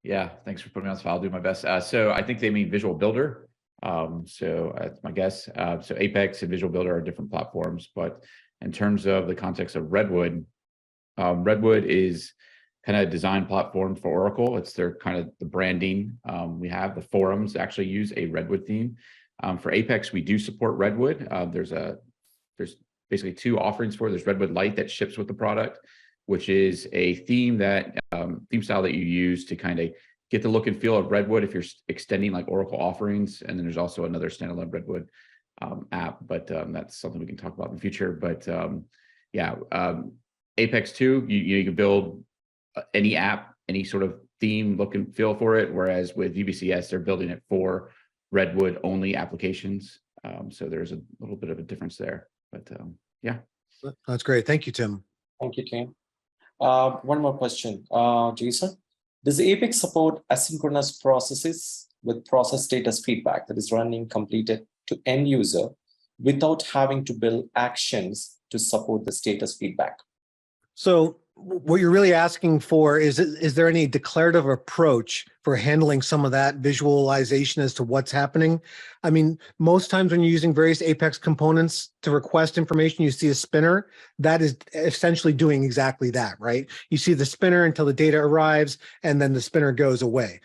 Yeah, thanks for putting me on the spot. I'll do my best. So I think they mean Visual Builder. So that's my guess. So Apex and Visual Builder are different platforms, but in terms of the context of Redwood, Redwood is kind of a design platform for Oracle. It's their kind of the branding. We have the forums actually use a Redwood theme. For Apex, we do support Redwood. There's basically two offerings for it. There's Redwood Lite that ships with the product, which is a theme that theme style that you use to kind of get the look and feel of Redwood if you're extending like Oracle offerings. And then there's also another standalone Redwood app, but that's something we can talk about in the future. But Apex 2, you can build any app, any sort of theme, look and feel for it. Whereas with VBCS, they're building it for Redwood only applications. So there's a little bit of a difference there, but yeah. That's great. Thank you, Tim. Thank you, Tim. One more question, Jason. Does Apex support asynchronous processes with process status feedback that is running completed to end user without having to build actions to support the status feedback? So what you're really asking for is there any declarative approach for handling some of that visualization as to what's happening? I mean, most times when you're using various Apex components to request information, you see a spinner that is essentially doing exactly that, right? You see the spinner until the data arrives and then the spinner goes away.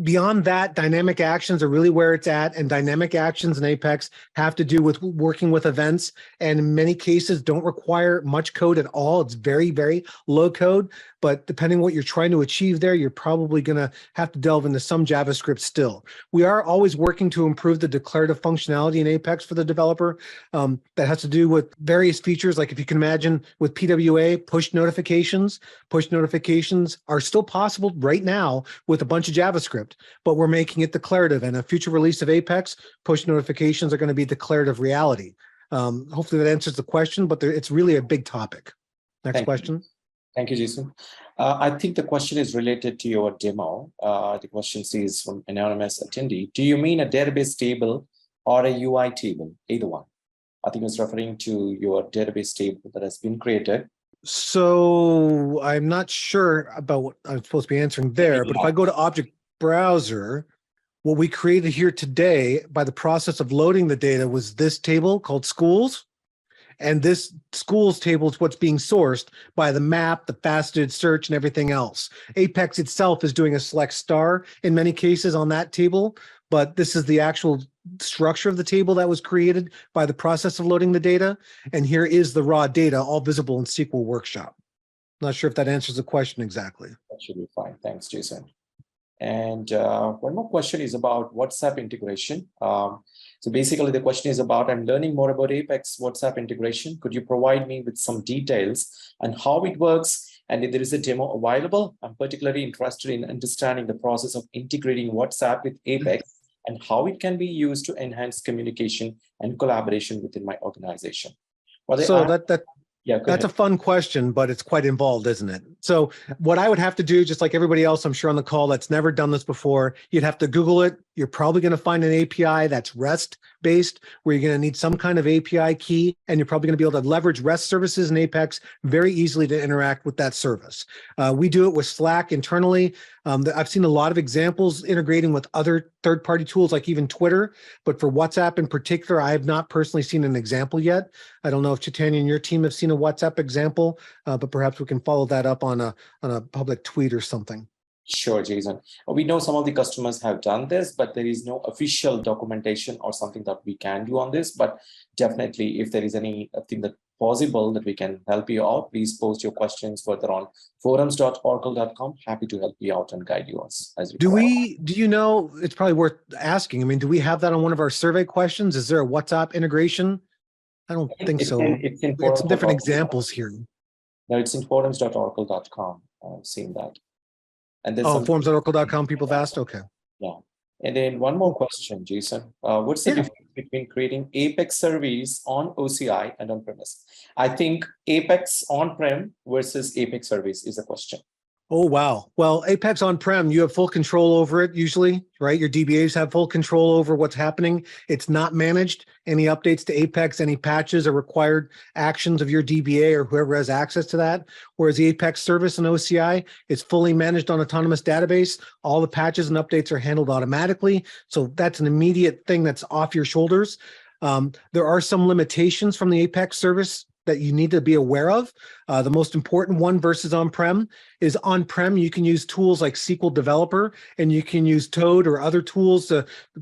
Beyond that, dynamic actions are really where it's at, and dynamic actions in Apex have to do with working with events, and in many cases don't require much code at all. It's very, very low code, but depending what you're trying to achieve there, you're probably going to have to delve into some JavaScript still. We are always working to improve the declarative functionality in Apex for the developer. That has to do with various features, like if you can imagine with PWA, push notifications. Push notifications are still possible right now with a bunch of JavaScript, but we're making it declarative. And a future release of Apex, push notifications are going to be declarative reality. Hopefully that answers the question, but it's really a big topic. Next question. Thank you, Jason. I think the question is related to your demo. The question is from anonymous attendee. Do you mean a database table or a UI table? Either one. I think it's referring to your database table that has been created. So I'm not sure about what I'm supposed to be answering there, but if I go to Object Browser, what we created here today by the process of loading the data was this table called schools. And this schools table is what's being sourced by the map, the faceted search, and everything else. Apex itself is doing a select star in many cases on that table, but this is the actual structure of the table that was created by the process of loading the data. And here is the raw data, all visible in SQL Workshop. Not sure if that answers the question exactly. That should be fine. Thanks, Jason. And one more question is about WhatsApp integration. So basically the question is about, I'm learning more about Apex WhatsApp integration. Could you provide me with some details on how it works? And if there is a demo available, I'm particularly interested in understanding the process of integrating WhatsApp with Apex and how it can be used to enhance communication and collaboration within my organization. So Yeah, that's a fun question, but it's quite involved, isn't it? So what I would have to do, just like everybody else, I'm sure on the call that's never done this before, you'd have to Google it. You're probably going to find an API that's REST based, where you're going to need some kind of API key, and you're probably going to be able to leverage REST services in Apex very easily to interact with that service. We do it with Slack internally. I've seen a lot of examples integrating with other third-party tools, like even Twitter, but for WhatsApp in particular, I have not personally seen an example yet. I don't know if Chaitanya and your team have seen a WhatsApp example, but perhaps we can follow that up on a public tweet or something. Sure, Jason. We know some of the customers have done this, but there is no official documentation or something that we can do on this. But definitely, if there is anything that possible that we can help you out, please post your questions further on forums.oracle.com. Happy to help you out and guide you as do you know, it's probably worth asking. I mean, do we have that on one of our survey questions? Is there a WhatsApp integration? I don't think so. It's different examples here. No, it's in forums.oracle.com. I've seen that. And there's forums.oracle.com people have asked. Okay. Yeah. And then one more question, Jason. What's the difference between creating Apex service on OCI and on-premise? I think Apex on-prem versus Apex service is a question. Oh, wow. Well, Apex on-prem, you have full control over it usually, right? Your DBAs have full control over what's happening. It's not managed. Any updates to Apex, any patches are required actions of your DBA or whoever has access to that. Whereas the Apex service in OCI is fully managed on autonomous database. All the patches and updates are handled automatically. So that's an immediate thing that's off your shoulders. There are some limitations from the Apex service that you need to be aware of. The most important one versus on-prem is on-prem, you can use tools like SQL Developer, and you can use Toad or other tools,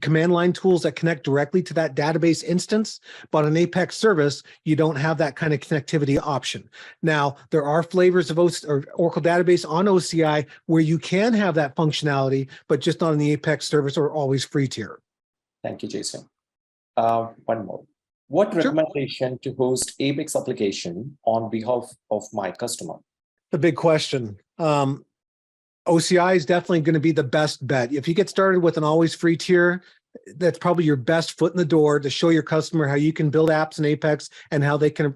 command line tools that connect directly to that database instance. But on Apex service, you don't have that kind of connectivity option. Now, there are flavors of Oracle database on OCI where you can have that functionality, but just not on the Apex service or always free tier. Thank you, Jason. One more. What recommendation to host Apex application on behalf of my customer? The big question. OCI is definitely going to be the best bet. If you get started with an always free tier, that's probably your best foot in the door to show your customer how you can build apps in Apex and how they can,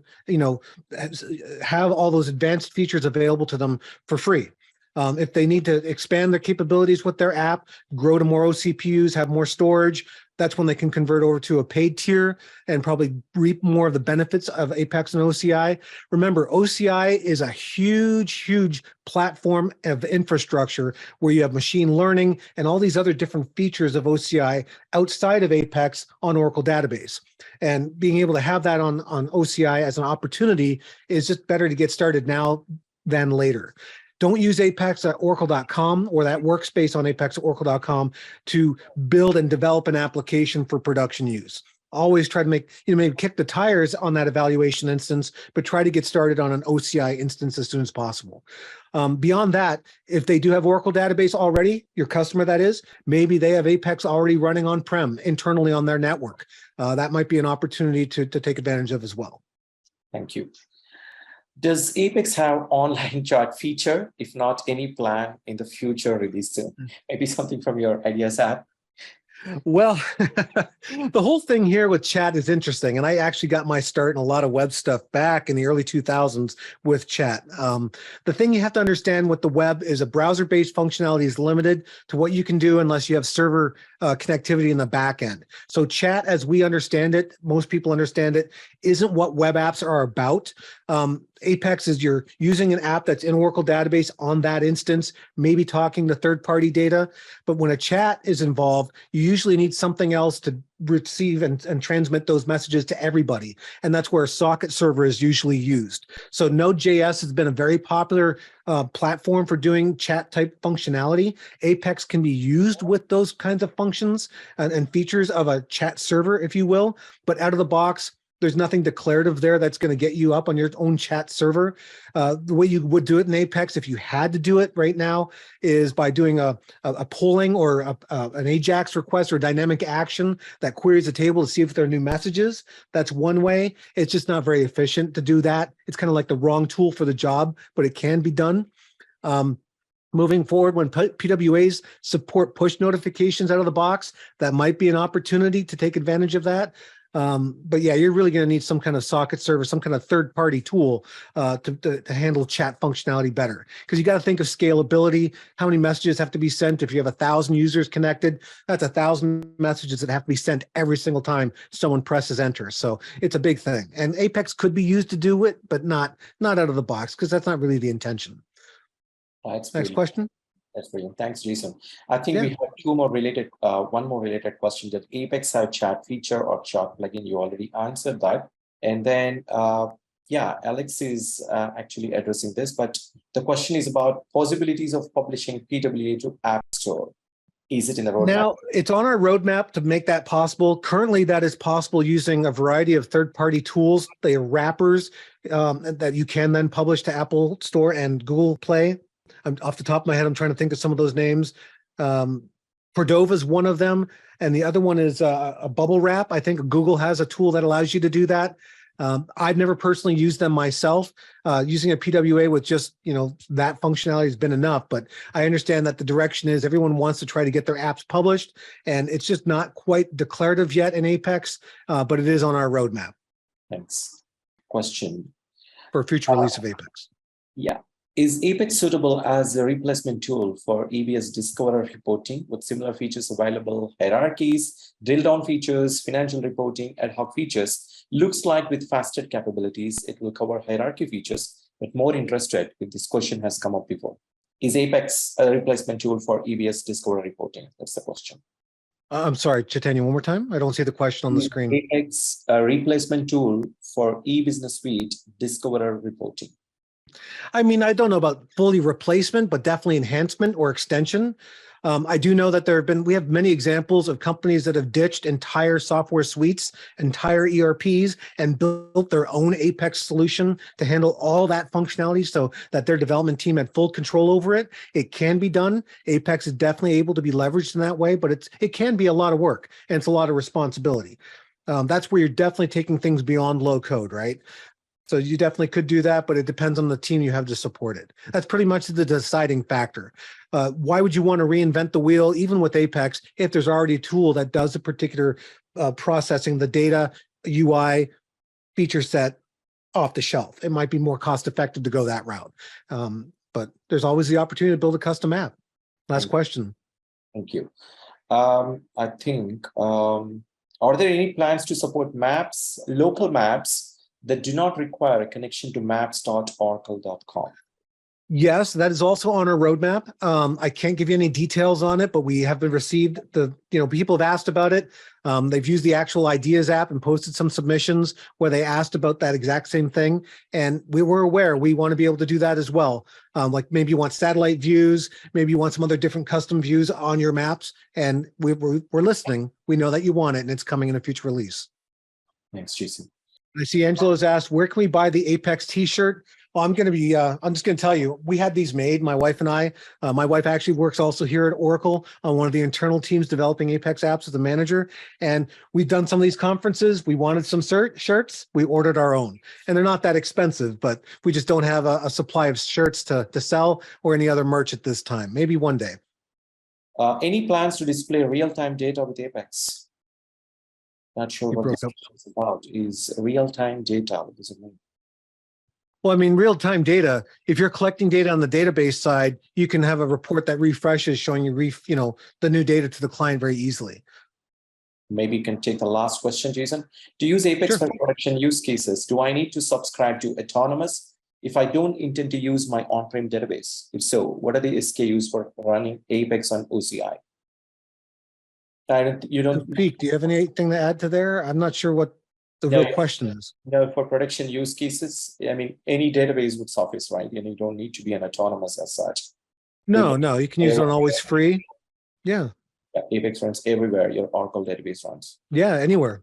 have all those advanced features available to them for free. If they need to expand their capabilities with their app, grow to more OCPUs, have more storage, that's when they can convert over to a paid tier and probably reap more of the benefits of Apex and OCI. Remember, OCI is a huge platform of infrastructure where you have machine learning and all these other different features of OCI outside of Apex on Oracle database. And being able to have that on OCI as an opportunity is just better to get started now than later. Don't use Apex at oracle.com or that workspace on Apex at oracle.com to build and develop an application for production use. Always try to make, maybe kick the tires on that evaluation instance, but try to get started on an OCI instance as soon as possible. Beyond that, if they do have Oracle database already, your customer that is, maybe they have Apex already running on-prem internally on their network. That might be an opportunity to take advantage of as well. Thank you. Does Apex have online chat feature? If not, any plan in the future release soon? Maybe something from your Ideas app. Well, the whole thing here with chat is interesting. And I actually got my start in a lot of web stuff back in the early 2000s with chat. The thing you have to understand with the web is a browser-based functionality is limited to what you can do unless you have server connectivity in the back end. So chat, as we understand it, most people understand it, isn't what web apps are about. Apex is you're using an app that's in Oracle database on that instance, maybe talking to third-party data. But when a chat is involved, you usually need something else to receive and transmit those messages to everybody. And that's where a socket server is usually used. So Node.js has been a very popular platform for doing chat type functionality. Apex can be used with those kinds of functions and features of a chat server, if you will, but out of the box, there's nothing declarative there that's going to get you up on your own chat server. The way you would do it in Apex, if you had to do it right now, is by doing a polling or an AJAX request or dynamic action that queries a table to see if there are new messages. That's one way. It's just not very efficient to do that. It's kind of like the wrong tool for the job, but it can be done. Moving forward, when PWAs support push notifications out of the box, that might be an opportunity to take advantage of that. But yeah, you're really going to need some kind of socket server, some kind of third-party tool to handle chat functionality better. Because you got to think of scalability, how many messages have to be sent. If you have 1,000 users connected, that's 1,000 messages that have to be sent every single time someone presses enter. So it's a big thing. And Apex could be used to do it, but not out of the box, because that's not really the intention. Next question. That's brilliant. Thanks, Jason. I think we have one more related question. That Apex have chat feature or chat plugin? You already answered that. And then, Alex is actually addressing this, but the question is about possibilities of publishing PWA to App Store. Is it in the roadmap? Now, it's on our roadmap to make that possible. Currently, that is possible using a variety of third-party tools. They are wrappers that you can then publish to Apple Store and Google Play. I'm off the top of my head, I'm trying to think of some of those names. Cordova is one of them, and the other one is a bubble wrap. I think Google has a tool that allows you to do that. I've never personally used them myself. Using a PWA with just that functionality has been enough, but I understand that the direction is everyone wants to try to get their apps published, and it's just not quite declarative yet in Apex, but it is on our roadmap. Thanks. Question. For future release of Apex. Yeah. Is Apex suitable as a replacement tool for EBS Discoverer reporting with similar features available, hierarchies, drill down features, financial reporting, ad hoc features? Looks like with faster capabilities, it will cover hierarchy features, but more interested if this question has come up before. Is Apex a replacement tool for EBS Discoverer reporting? That's the question. I'm sorry, Chaitanya, one more time. I don't see the question on the screen. Apex a replacement tool for e-business suite Discoverer reporting. I mean, I don't know about fully replacement, but definitely enhancement or extension. I do know that we have many examples of companies that have ditched entire software suites, entire ERPs, and built their own Apex solution to handle all that functionality so that their development team had full control over it. It can be done. Apex is definitely able to be leveraged in that way, but it can be a lot of work and it's a lot of responsibility. That's where you're definitely taking things beyond low code, right? So you definitely could do that, but it depends on the team you have to support it. That's pretty much the deciding factor. Why would you want to reinvent the wheel, even with Apex, if there's already a tool that does the particular processing, the data, UI, feature set off the shelf? It might be more cost effective to go that route. but there's always the opportunity to build a custom app. Last Thank you. question. Thank you. I think, are there any plans to support maps, local maps that do not require a connection to maps.oracle.com? Yes, that is also on our roadmap. I can't give you any details on it, but we have received people have asked about it. They've used the actual Ideas app and posted some submissions where they asked about that exact same thing. And we were aware we want to be able to do that as well. Like maybe you want satellite views, maybe you want some other different custom views on your maps. And we're listening. We know that you want it and it's coming in a future release. Thanks, Jason. I see Angela's asked, where can we buy the Apex t-shirt? Well, I'm just going to tell you, we had these made, my wife and I. My wife actually works also here at Oracle on one of the internal teams developing Apex apps as a manager. And we've done some of these conferences. We wanted some shirts. We ordered our own. And they're not that expensive, but we just don't have a supply of shirts to sell or any other merch at this time. Maybe one day. Any plans to display real-time data with Apex? Not sure what this question is about. Is real-time data, what does it mean? Well, I mean, real-time data, if you're collecting data on the database side, you can have a report that refreshes showing you, the new data to the client very easily. Maybe you can take the last question, Jason. To use Apex for production use cases, do I need to subscribe to Autonomous if I don't intend to use my on-prem database? If so, what are the SKUs for running Apex on OCI? Pete, do you have anything to add to there? I'm not sure what the real question is. No, for production use cases, I mean, any database would suffice, right? And you don't need to be an Autonomous as such. No, you can use it on always free. Yeah. Apex runs everywhere your Oracle database runs. Yeah, anywhere.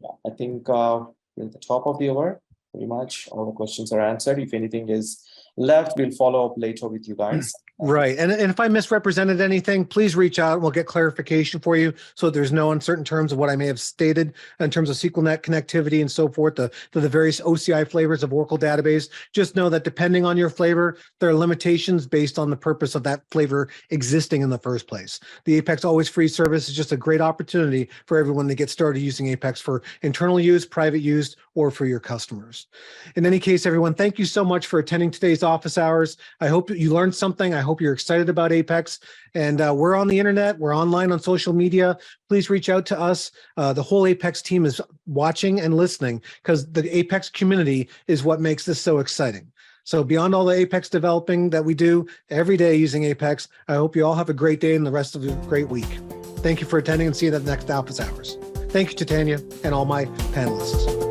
Yeah, I think we're at the top of the hour. Pretty much all the questions are answered. If anything is left, we'll follow up later with you guys. Right. And if I misrepresented anything, please reach out and we'll get clarification for you so there's no uncertain terms of what I may have stated in terms of SQLnet connectivity and so forth, the various OCI flavors of Oracle database. Just know that depending on your flavor, there are limitations based on the purpose of that flavor existing in the first place. The Apex Always Free service is just a great opportunity for everyone to get started using Apex for internal use, private use, or for your customers. In any case, everyone, thank you so much for attending today's office hours. I hope you learned something. I hope you're excited about Apex. And we're on the internet. We're online on social media. Please reach out to us. The whole Apex team is watching and listening because the Apex community is what makes this so exciting. So beyond all the Apex developing that we do every day using Apex, I hope you all have a great day and the rest of a great week. Thank you for attending and see you at the next office hours. Thank you, Titania, and all my panelists.